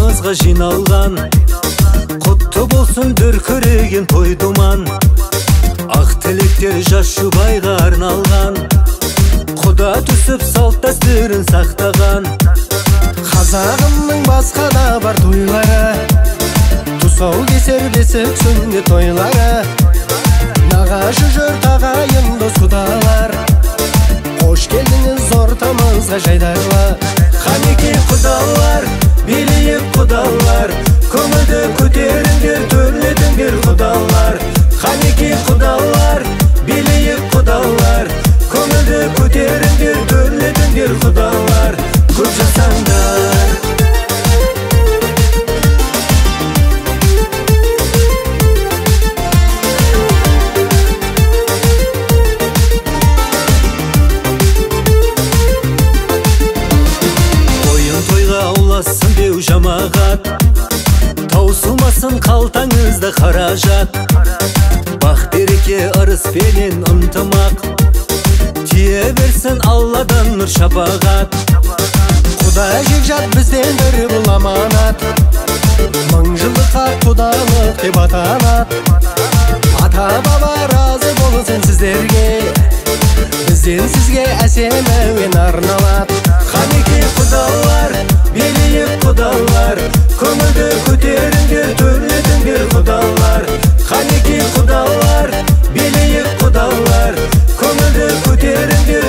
ортамызға жиналған, құтты болсын дүркіреген той думан. Ақ тілектер жас жұбайға арналған, құда түсіп салт дәстүрін сақтаған. Қазағымның басқа да бар тойлары, тұсау кесер бесік сүннет тойлары. Нағашы жұрт ағайын дос құдалар, қош келдіңіз ортамызға жайдарлы. Қанекей құдалар, билейік құдалар, көңілді көтеріңдер, төрлетіңдер құдалар. Қанекей құдалар, билейік құдалар, көңілді көтеріңдер, төрлетіңдер құдалар. Көп жасаңдар. Ауласын деу жамағат, таусылмасын қалтаңызда қаражат. Бақ береке ырыспенен ынтымақ, тие берсін Алладан нұр шапағат. Құда жекжат бізден бір бұл аманат, мың жылдыққа құдалық деп атанат. Ата баба разы болсын сіздерге, бізден сізге әсем әуен арналат. Қанекей құдалар, билейік құдалар, көңілді көтеріңдер, төрлетіңдер құдалар. Қанекей құдалар, билейік құдалар, көңілді көтеріңдер,